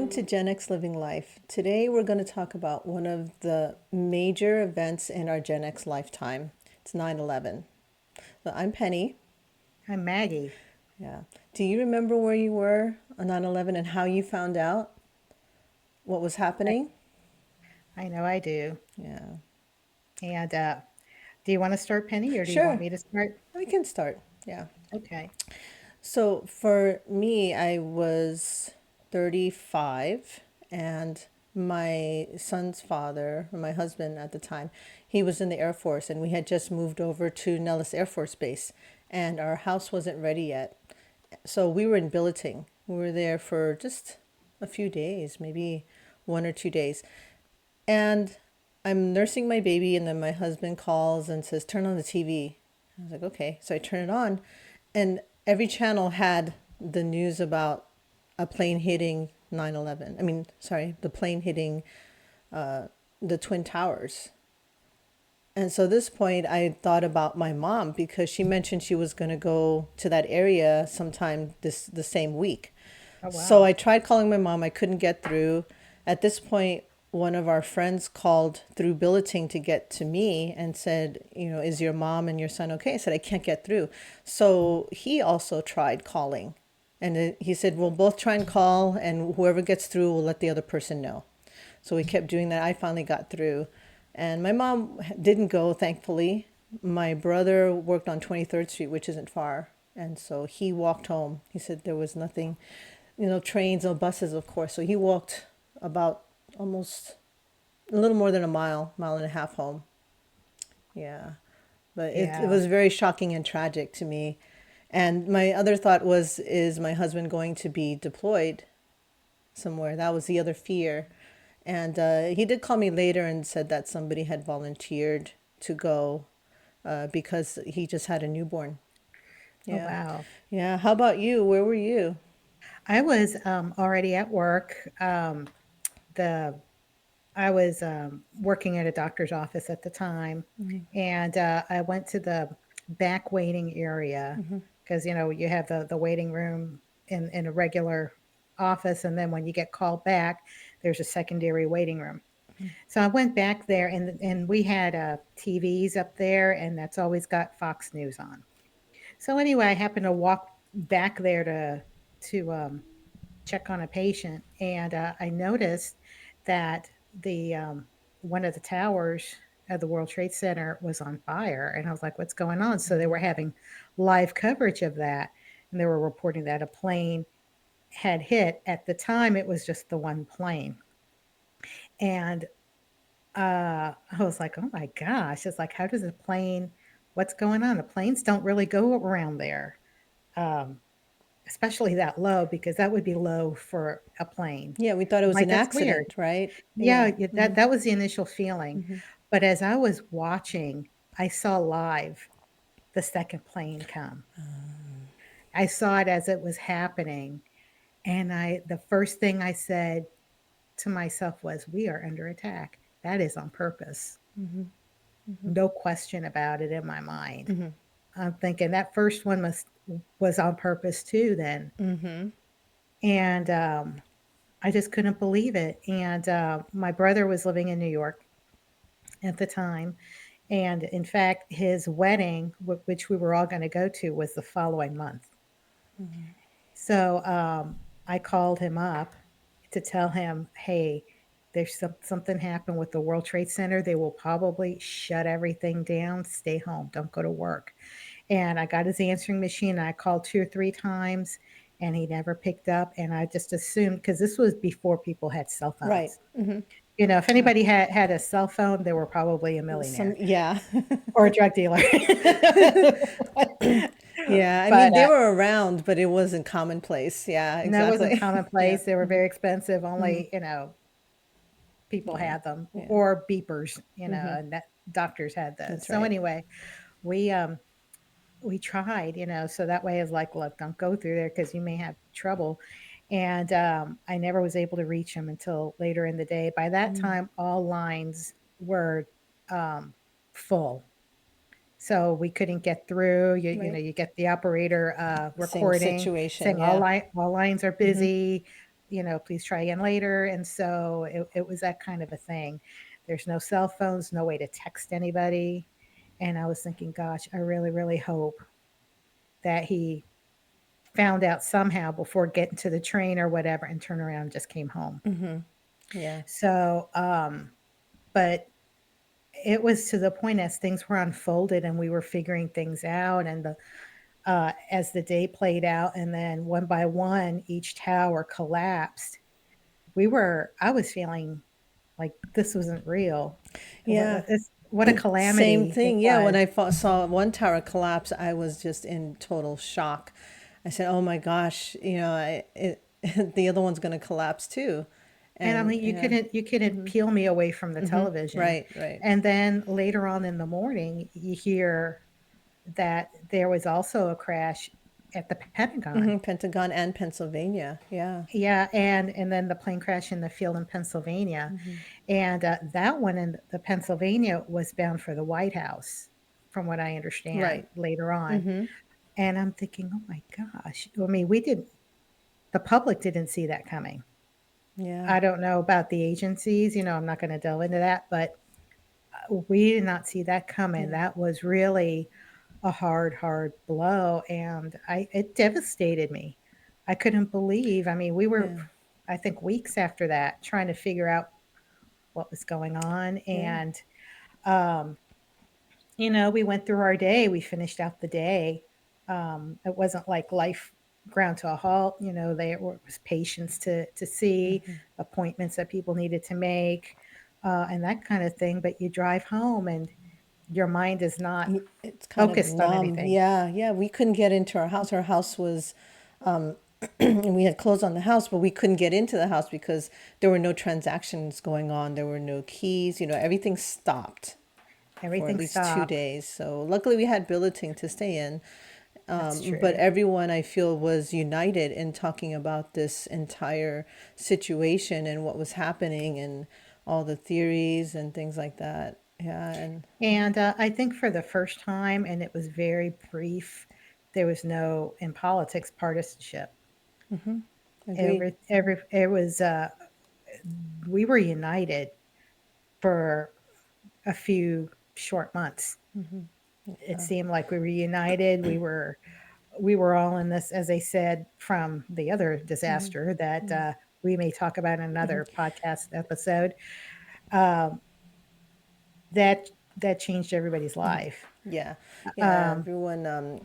to Gen X Living Life. Today we're going to talk about one of the major events in our Gen X lifetime. It's 9/11. So I'm Penny. I'm Maggie. Yeah. Do you remember where you were on 9/11 and how you found out what was I, happening? I know I do. Yeah. And do you want to start, Penny, or do you want Sure. me to start? We can start. Yeah. Okay. So for me, I was 35, and my son's father, or my husband at the time, he was in the Air Force, and we had just moved over to Nellis Air Force Base, and our house wasn't ready yet. So we were in billeting. We were there for just a few days, maybe 1 or 2 days. And I'm nursing my baby, and then my husband calls and says, "Turn on the TV." I was like, "Okay." So I turn it on, and every channel had the news about a plane hitting 9/11. I mean, sorry, the plane hitting the Twin Towers. And so at this point, I thought about my mom because she mentioned she was going to go to that area sometime the same week. Oh, So wow. I tried calling my mom. I couldn't get through. At this point, one of our friends called through billeting to get to me and said, "Is your mom and your son okay?" I said, "I can't get through." So he also tried calling. And he said, "We'll both try and call, and whoever gets through will let the other person know." So we kept doing that. I finally got through. And my mom didn't go, thankfully. My brother worked on 23rd Street, which isn't far. And so he walked home. He said there was nothing, trains or buses, of course. So he walked about almost a little more than a mile, mile and a half home. Yeah. But it Yeah. was very shocking and tragic to me. And my other thought was, is my husband going to be deployed somewhere? That was the other fear. And he did call me later and said that somebody had volunteered to go because he just had a newborn. Oh, Yeah. wow. Yeah. How about you? Where were you? I was already at work. The I was working at a doctor's office at the time, and I went to the back waiting area because you have the waiting room in a regular office, and then when you get called back, there's a secondary waiting room. So I went back there, and we had TVs up there, and that's always got Fox News on. So anyway, I happened to walk back there to check on a patient, and I noticed that the one of the towers of the World Trade Center was on fire, and I was like, "What's going on?" So they were having live coverage of that, and they were reporting that a plane had hit. At the time, it was just the one plane, and I was like, "Oh my gosh." It's like, "How does a plane what's going on?" The planes don't really go around there, um, especially that low because that would be low for a plane. Yeah, we thought it I'm was like, an "That's weird." accident, right? Yeah. Yeah, that was the initial feeling, but as I was watching, I saw live the second plane come. I saw it as it was happening, and the first thing I said to myself was, "We are under attack. That is on purpose." No question about it in my mind. I'm thinking that first one was on purpose too then. And I just couldn't believe it. And my brother was living in New York at the time. And in fact, his wedding, which we were all going to go to, was the following month. So I called him up to tell him, hey, there's something happened with the World Trade Center. They will probably shut everything down. Stay home. Don't go to work. And I got his answering machine. I called 2 or 3 times and he never picked up. And I just assumed because this was before people had cell Right. phones. If anybody had a cell phone, they were probably a Some, millionaire yeah. or a drug dealer. Yeah. I but mean, they were around, but it wasn't commonplace. Yeah, no, it wasn't exactly. Yeah. commonplace. They were very expensive. Only, people Yeah. had them Yeah. or beepers, and that doctors had those. That's So right. anyway, we we tried, so that way is like, look, don't go through there because you may have trouble. And I never was able to reach him until later in the day. By that time, all lines were um, full. So we couldn't get through. Right. You get the operator Same recording situation. saying Yeah. all lines are busy. please try again later. And so it was that kind of a thing. There's no cell phones, no way to text anybody. And I was thinking, gosh, I really, really hope that he found out somehow before getting to the train or whatever and turned around and just came home. Yeah. So, but it was to the point as things were unfolded and we were figuring things out, and as the day played out, and then one by one, each tower collapsed. I was feeling like this wasn't real. Yeah. What a Same calamity it thing. Yeah. When was. I saw one tower collapse, I was just in total shock. I said, "Oh my gosh, the other one's going to collapse too." And I And mean, yeah, you couldn't peel me away from the television. right, right. And then later on in the morning, you hear that there was also a crash at the Pentagon. Pentagon and Pennsylvania. Yeah. Yeah, and then the plane crash in the field in Pennsylvania, and, that one in the Pennsylvania was bound for the White House, from what I understand Right. later on, and I'm thinking, "Oh my gosh." I mean, the public didn't see that coming. Yeah. I don't know about the agencies, I'm not gonna delve into that, but, we did not see that coming. Yeah. That was really a hard, hard blow, and I it devastated me. I couldn't believe, I mean, we were, Yeah. I think, weeks after that trying to figure out what was going on, Yeah. and, um, we went through our day, we finished out the day. It wasn't like life ground to a halt, there was patients to see, appointments that people needed to make, and that kind of thing, but you drive home and your mind is not It's kind of focused on numb. anything. Yeah. Yeah. We couldn't get into our house. Our house was, and we had closed on the house, but we couldn't get into the house because there were no transactions going on. There were no keys. Everything stopped for at Everything least two stopped. days. So luckily we had billeting to stay in. That's But true. everyone I feel was united in talking about this entire situation and what was happening and all the theories and things like that. Yeah, and And, I think for the first time, and it was very brief, there was no, in politics, partisanship. agree. It was, we were united for a few short months. It seemed like we were united. We were all in this, as I said, from the other disaster that, we may talk about in another podcast episode, um, that changed everybody's life. Yeah, yeah. Um, Everyone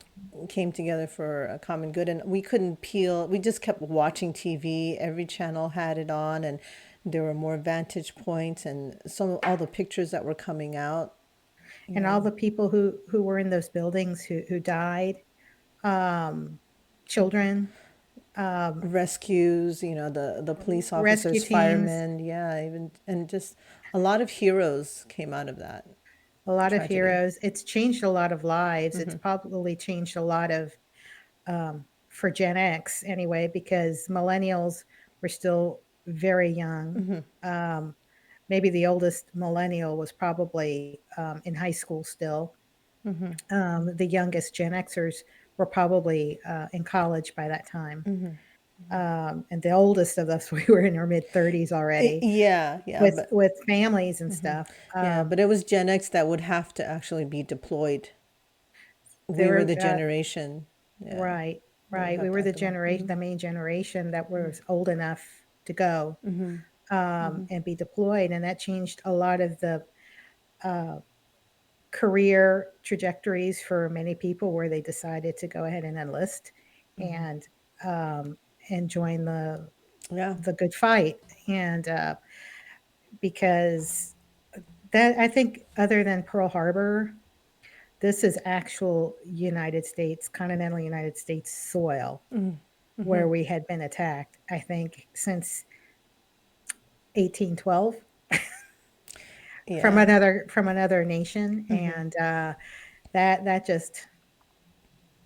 came together for a common good, and we couldn't peel. We just kept watching TV. Every channel had it on, and there were more vantage points, and all the pictures that were coming out. You and all know, the people who were in those buildings who died, um, children, um, rescues. The police rescue officers, teams, firemen. Yeah, even and just a lot of heroes came out of that a lot of tragedy. heroes. It's changed a lot of lives. It's probably changed a lot of, for Gen X anyway, because millennials were still very young. Um, Maybe the oldest millennial was probably, in high school still. The youngest Gen Xers were probably, in college by that time. And the oldest of us, we were in our mid-30s already Yeah, yeah, with families and stuff. yeah, but it was Gen X that would have to actually be deployed. There We were were, the generation, yeah, right, that would right. We have to were have to go. the main generation that was old enough to go, and be deployed, and that changed a lot of the, uh, career trajectories for many people where they decided to go ahead and enlist and, um, and join Yeah. the good fight, and, because that, I think, other than Pearl Harbor, this is actual United States, continental United States soil where we had been attacked, I think, since 1812 Yeah. from another nation, and, that that just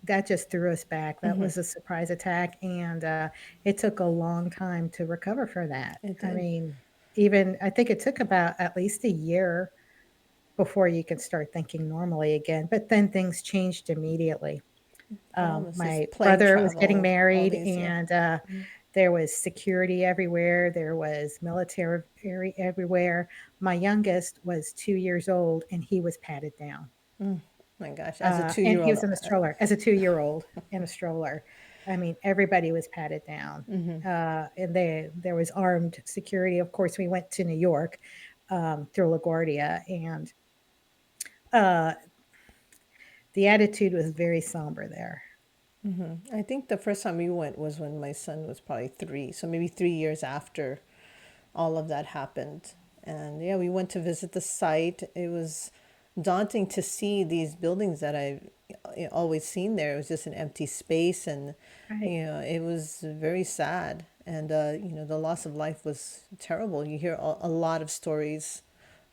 that just threw us back. That was a surprise attack, and, it took a long time to recover from that. It I did. mean, even I think it took about at least a year before you can start thinking normally again, but then things changed immediately. Promises, My plane brother was getting travel, all married, these, yeah. and, There was security everywhere. There was military everywhere. My youngest was 2 years old, and he was patted down. My gosh, as a two And year he old, was in a stroller as a 2-year-old in a stroller. I mean, everybody was patted down. And there was armed security. Of course, we went to New York through LaGuardia, and uh, the attitude was very somber there. I think the first time we went was when my son was probably 3, so maybe 3 years after all of that happened. And yeah, we went to visit the site. It was daunting to see these buildings that I've always seen there. It was just an empty space, and Right. it was very sad. And the loss of life was terrible. You hear a lot of stories,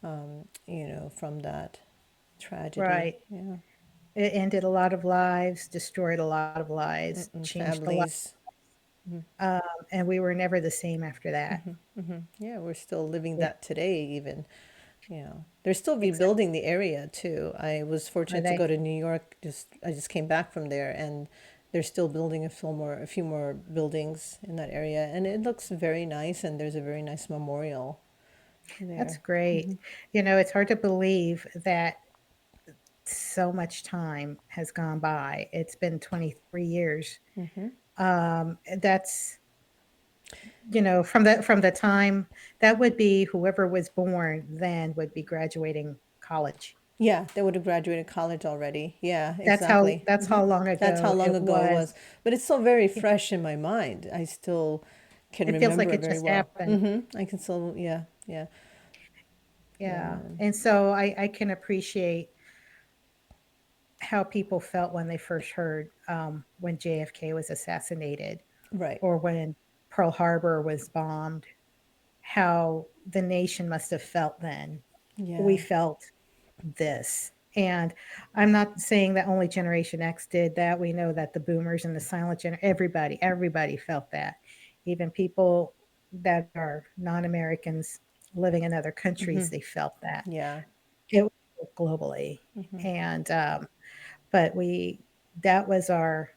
from that tragedy. Right. Yeah, It ended a lot of lives, destroyed a lot of lives, and changed a lot, families. and we were never the same after that. Yeah, we're still living Yeah, that today, even. They're still exactly. rebuilding the area too. I was Are fortunate to they? go to New York. I just came back from there, and they're still building a few more buildings in that area, and it looks very nice. And there's a very nice memorial That's there. great. It's hard to believe that so much time has gone by. It's been 23 years. That's, from the time that would be whoever was born then would be graduating college. Yeah, they would have graduated college already. Yeah, That's how exactly. that's how long That's how ago long it ago it was. was. But it's still very Yeah, fresh in my mind. I still can it feels remember like it it very just well. happened. I can still, yeah, yeah, Yeah. yeah. And so I can appreciate how people felt when they first heard when JFK was assassinated Right. or when Pearl Harbor was bombed, how the nation must have felt then. We Yeah. felt this. And I'm not saying that only Generation X did that. We know that the boomers and the silent everybody felt that. Even people that are non-Americans living in other countries, they felt that. Yeah. It was globally. And but that was our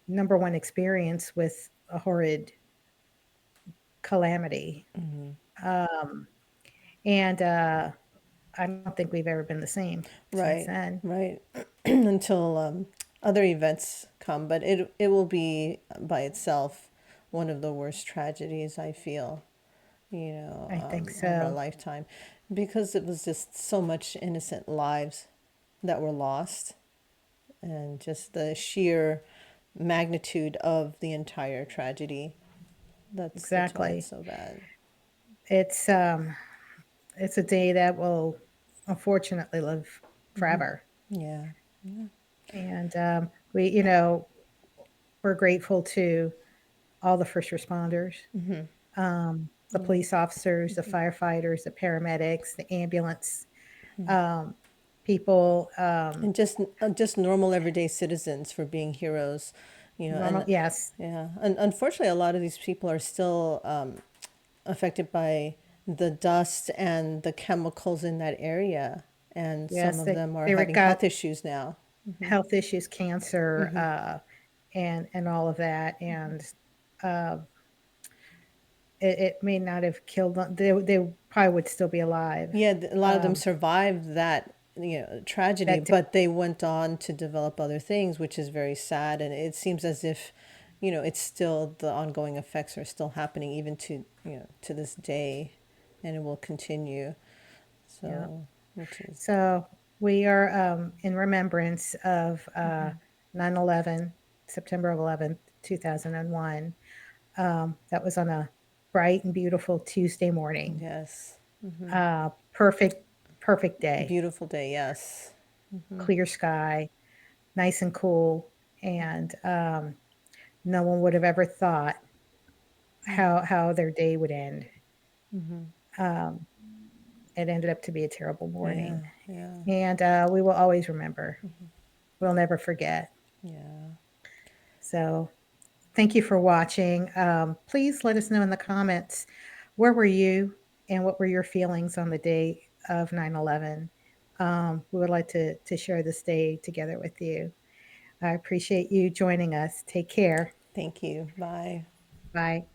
number one experience with a horrid calamity. Um, and I don't think we've ever been the same since Right, then. right. Until other events come, but it will be by itself one of the worst tragedies I feel, I think of our so. lifetime, because it was just so much innocent lives that were lost, and just the sheer magnitude of the entire tragedy. That's why it's Exactly. so bad. It's um it's a day that will unfortunately live forever. Yeah, And we're grateful to all the first responders, the police officers, the firefighters, the paramedics, the ambulance um, people, and just normal everyday citizens for being heroes, normal. and Yes, yeah, and unfortunately, a lot of these people are still affected by the dust and the chemicals in that area, and some yes, of them are they were having got health issues now. health issues, cancer, and all of that, and uh, it may not have killed them. They probably would still be alive. Yeah, a lot of them Um, survived that, tragedy, that did, but they went on to develop other things, which is very sad. And it seems as if, it's still, the ongoing effects are still happening even to this day, and it will continue. yeah. So, which is, So we are in remembrance of 9/11, September 11th, 2001. That was on a bright and beautiful Tuesday morning. yes, Perfect, perfect day, beautiful day. Yes. clear sky, nice and cool, and no one would have ever thought how their day would end. Um, it ended up to be a terrible Yeah. morning, Yeah. and we will always remember. We'll never forget. Yeah. So thank you for watching. Please let us know in the comments, where were you and what were your feelings on the day of 9/11? We would like to share this day together with you. I appreciate you joining us. Take care. Thank you. Bye. Bye.